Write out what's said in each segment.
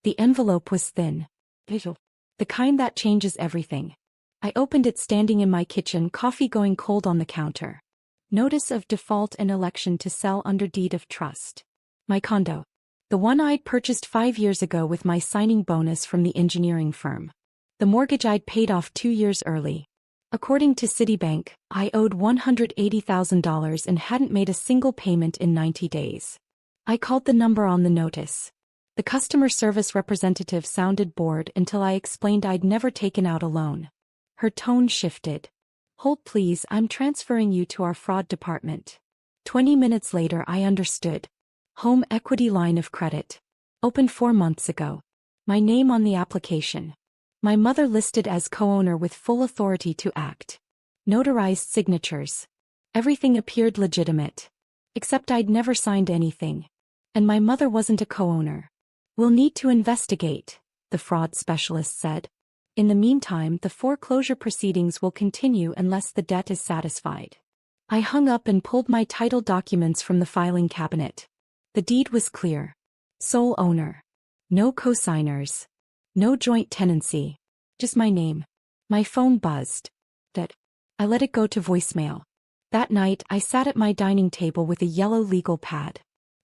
The envelope was thin. Ew. The kind that changes everything. I opened it standing in my kitchen, coffee going cold on the counter. Notice of default and election to sell under deed of trust. My condo. The one I'd purchased 5 years ago with my signing bonus from the engineering firm. The mortgage I'd paid off 2 years early. According to Citibank, I owed $180,000 and hadn't made a single payment in 90 days. I called the number on the notice. The customer service representative sounded bored until I explained I'd never taken out a loan. Her tone shifted. Hold please, I'm transferring you to our fraud department. 20 minutes later I understood. Home equity line of credit. Opened 4 months ago. My name on the application. My mother listed as co-owner with full authority to act. Notarized signatures. Everything appeared legitimate. Except I'd never signed anything. And my mother wasn't a co-owner. We'll need to investigate, the fraud specialist said. In the meantime, the foreclosure proceedings will continue unless the debt is satisfied. I hung up and pulled my title documents from the filing cabinet. The deed was clear. Sole owner. No co-signers. No joint tenancy. Just my name. My phone buzzed. I let it go to voicemail. That night, I sat at my dining table with a yellow legal pad.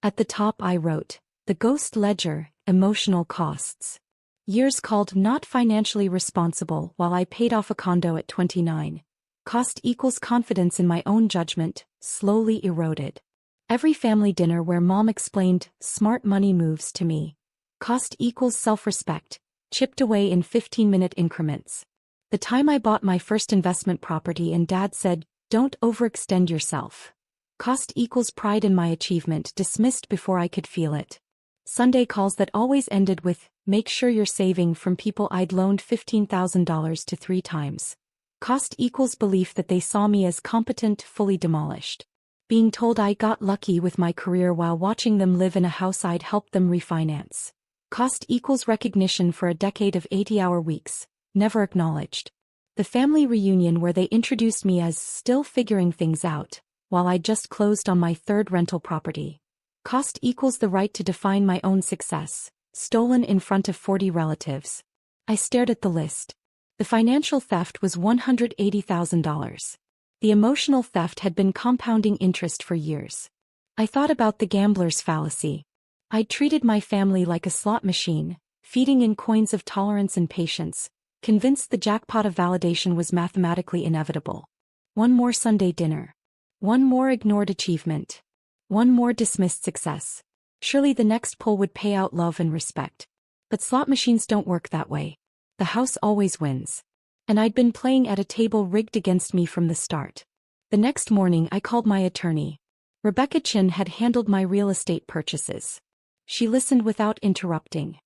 At the top I wrote, "The Ghost Ledger, Emotional Costs." Years called not financially responsible while I paid off a condo at 29. Cost equals confidence in my own judgment, slowly eroded. Every family dinner where mom explained smart money moves to me. Cost equals self-respect, chipped away in 15-minute increments. The time I bought my first investment property and dad said, "Don't overextend yourself." Cost equals pride in my achievement, dismissed before I could feel it. Sunday calls that always ended with, "Make sure you're saving," from people I'd loaned $15,000 to 3 times. Cost equals belief that they saw me as competent, fully demolished. Being told I got lucky with my career while watching them live in a house I'd helped them refinance. Cost equals recognition for a decade of 80-hour weeks, never acknowledged. The family reunion where they introduced me as still figuring things out, while I'd just closed on my 3rd rental property. Cost equals the right to define my own success, stolen in front of 40 relatives. I stared at the list. The financial theft was $180,000. The emotional theft had been compounding interest for years. I thought about the gambler's fallacy. I'd treated my family like a slot machine, feeding in coins of tolerance and patience, convinced the jackpot of validation was mathematically inevitable. One more Sunday dinner. One more ignored achievement. One more dismissed success. Surely the next pull would pay out love and respect. But slot machines don't work that way. The house always wins. And I'd been playing at a table rigged against me from the start. The next morning I called my attorney. Rebecca Chin had handled my real estate purchases. She listened without interrupting.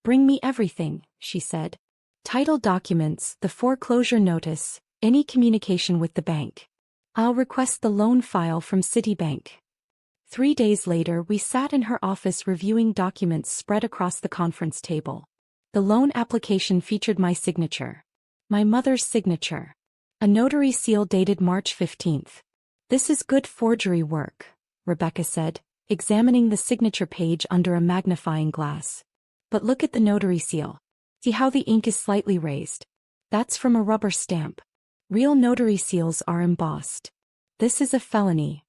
"Bring me everything," she said. "Title documents, the foreclosure notice, any communication with the bank. I'll request the loan file from Citibank." 3 days later we sat in her office reviewing documents spread across the conference table. The loan application featured my signature. My mother's signature. A notary seal dated March 15th. "This is good forgery work," Rebecca said, examining the signature page under a magnifying glass. "But look at the notary seal. See how the ink is slightly raised? That's from a rubber stamp. Real notary seals are embossed. This is a felony."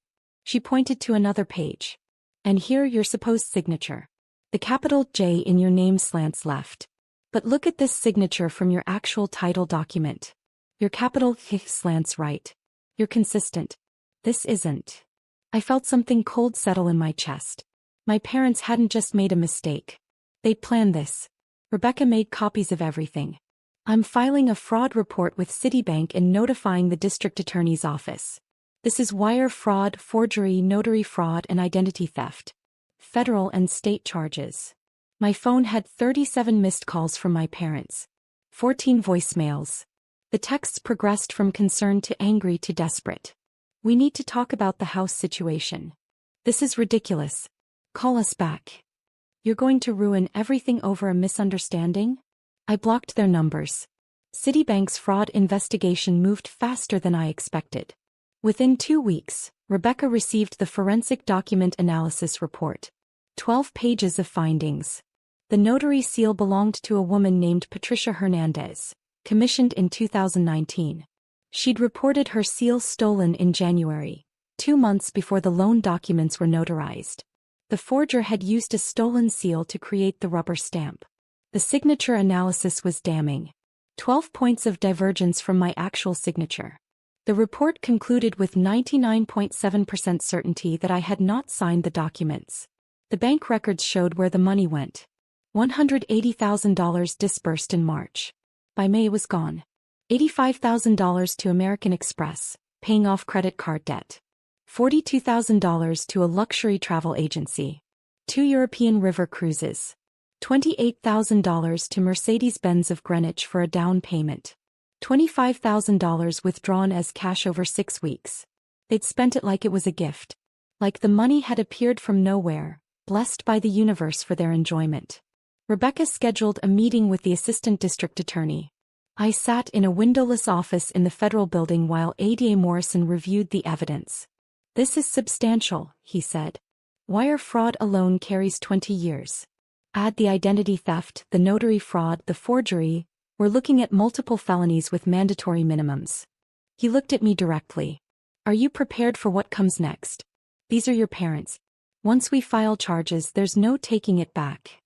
She pointed to another page. "And here your supposed signature. The capital J in your name slants left. But look at this signature from your actual title document. Your capital H slants right. You're consistent. This isn't." I felt something cold settle in my chest. My parents hadn't just made a mistake. They'd planned this. Rebecca made copies of everything. "I'm filing a fraud report with Citibank and notifying the district attorney's office. This is wire fraud, forgery, notary fraud, and identity theft. Federal and state charges." My phone had 37 missed calls from my parents. 14 voicemails. The texts progressed from concerned to angry to desperate. "We need to talk about the house situation. This is ridiculous. Call us back. You're going to ruin everything over a misunderstanding?" I blocked their numbers. Citibank's fraud investigation moved faster than I expected. Within 2 weeks, Rebecca received the forensic document analysis report. 12 pages of findings. The notary seal belonged to a woman named Patricia Hernandez, commissioned in 2019. She'd reported her seal stolen in January, 2 months before the loan documents were notarized. The forger had used a stolen seal to create the rubber stamp. The signature analysis was damning. 12 points of divergence from my actual signature. The report concluded with 99.7% certainty that I had not signed the documents. The bank records showed where the money went. $180,000 disbursed in March. By May it was gone. $85,000 to American Express, paying off credit card debt. $42,000 to a luxury travel agency. 2 European river cruises. $28,000 to Mercedes-Benz of Greenwich for a down payment. $25,000 withdrawn as cash over 6 weeks. They'd spent it like it was a gift. Like the money had appeared from nowhere, blessed by the universe for their enjoyment. Rebecca scheduled a meeting with the assistant district attorney. I sat in a windowless office in the federal building while ADA Morrison reviewed the evidence. "This is substantial," he said. "Wire fraud alone carries 20 years. Add the identity theft, the notary fraud, the forgery. We're looking at multiple felonies with mandatory minimums." He looked at me directly. "Are you prepared for what comes next? These are your parents. Once we file charges, there's no taking it back."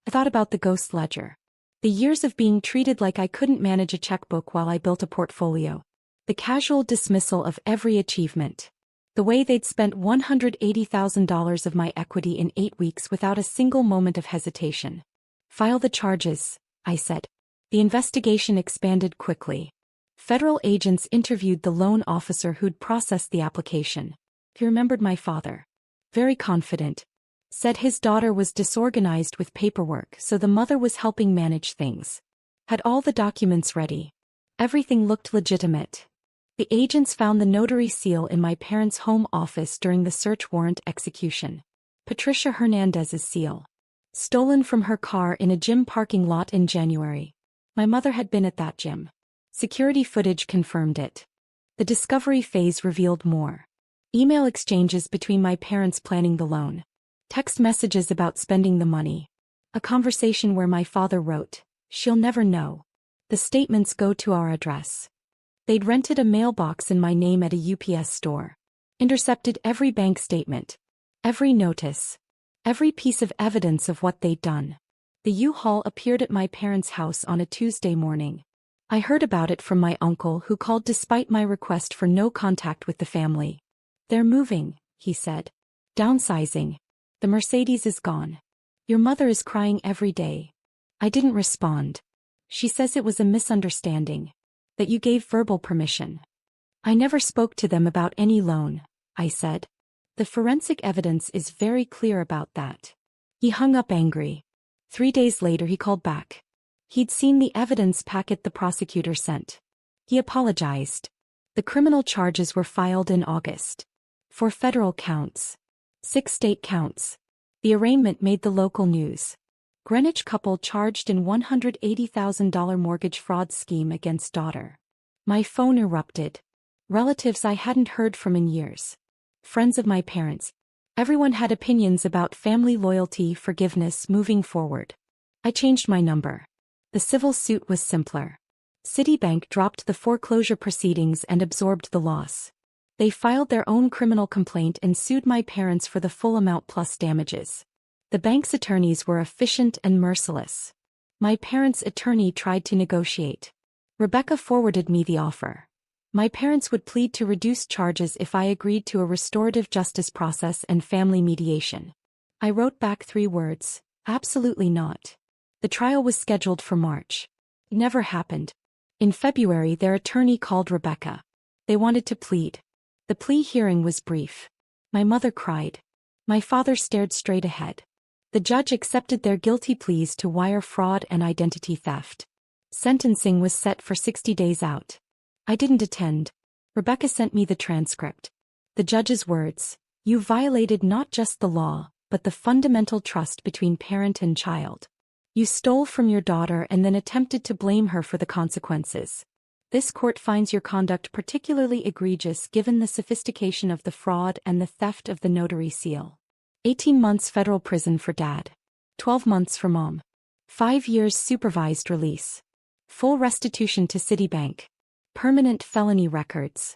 I thought about the ghost ledger. The years of being treated like I couldn't manage a checkbook while I built a portfolio. The casual dismissal of every achievement. The way they'd spent $180,000 of my equity in 8 weeks without a single moment of hesitation. "File the charges," I said. The investigation expanded quickly. Federal agents interviewed the loan officer who'd processed the application. He remembered my father. Very confident. Said his daughter was disorganized with paperwork, so the mother was helping manage things. Had all the documents ready. Everything looked legitimate. The agents found the notary seal in my parents' home office during the search warrant execution. Patricia Hernandez's seal. Stolen from her car in a gym parking lot in January. My mother had been at that gym. Security footage confirmed it. The discovery phase revealed more. Email exchanges between my parents planning the loan. Text messages about spending the money. A conversation where my father wrote, "She'll never know. The statements go to our address." They'd rented a mailbox in my name at a UPS store. Intercepted every bank statement. Every notice. Every piece of evidence of what they'd done. The U-Haul appeared at my parents' house on a Tuesday morning. I heard about it from my uncle, who called despite my request for no contact with the family. "They're moving," he said. "Downsizing. The Mercedes is gone. Your mother is crying every day." I didn't respond. "She says it was a misunderstanding. That you gave verbal permission." "I never spoke to them about any loan," I said. "The forensic evidence is very clear about that." He hung up angry. 3 days later he called back. He'd seen the evidence packet the prosecutor sent. He apologized. The criminal charges were filed in August. 4 federal counts. 6 state counts. The arraignment made the local news. Greenwich couple charged in $180,000 mortgage fraud scheme against daughter. My phone erupted. Relatives I hadn't heard from in years. Friends of my parents. Everyone had opinions about family loyalty, forgiveness, moving forward. I changed my number. The civil suit was simpler. Citibank dropped the foreclosure proceedings and absorbed the loss. They filed their own criminal complaint and sued my parents for the full amount plus damages. The bank's attorneys were efficient and merciless. My parents' attorney tried to negotiate. Rebecca forwarded me the offer. My parents would plead to reduce charges if I agreed to a restorative justice process and family mediation. I wrote back 3 words, "Absolutely not." The trial was scheduled for March. It never happened. In February, their attorney called Rebecca. They wanted to plead. The plea hearing was brief. My mother cried. My father stared straight ahead. The judge accepted their guilty pleas to wire fraud and identity theft. Sentencing was set for 60 days out. I didn't attend. Rebecca sent me the transcript. The judge's words, "You violated not just the law, but the fundamental trust between parent and child. You stole from your daughter and then attempted to blame her for the consequences. This court finds your conduct particularly egregious given the sophistication of the fraud and the theft of the notary seal. 18 months federal prison for Dad. 12 months for mom. 5 years supervised release. Full restitution to Citibank. Permanent felony records.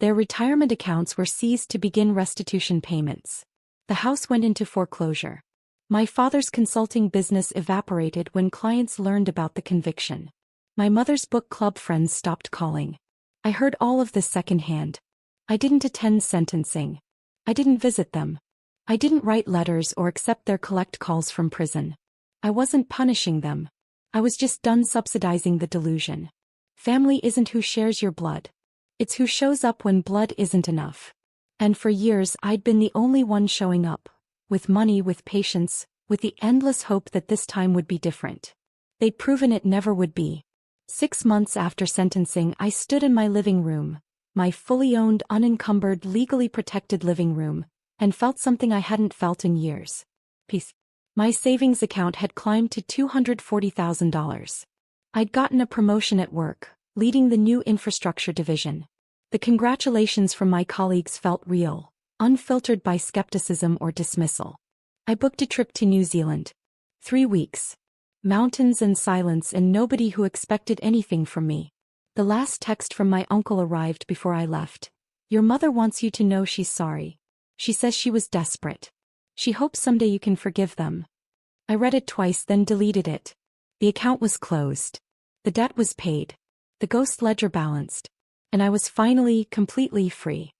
Their retirement accounts were seized to begin restitution payments. The house went into foreclosure. My father's consulting business evaporated when clients learned about the conviction. My mother's book club friends stopped calling. I heard all of this secondhand. I didn't attend sentencing. I didn't visit them. I didn't write letters or accept their collect calls from prison. I wasn't punishing them. I was just done subsidizing the delusion. Family isn't who shares your blood. It's who shows up when blood isn't enough. And for years I'd been the only one showing up. With money, with patience, with the endless hope that this time would be different. They'd proven it never would be. 6 months after sentencing, I stood in my living room, my fully owned, unencumbered, legally protected living room, and felt something I hadn't felt in years. Peace. My savings account had climbed to $240,000. I'd gotten a promotion at work, leading the new infrastructure division. The congratulations from my colleagues felt real, unfiltered by skepticism or dismissal. I booked a trip to New Zealand. 3 weeks. Mountains and silence and nobody who expected anything from me. The last text from my uncle arrived before I left. Your mother wants you to know she's sorry. She says she was desperate. She hopes someday you can forgive them. I read it twice, then deleted it. The account was closed. The debt was paid. The ghost ledger balanced. And I was finally, completely free.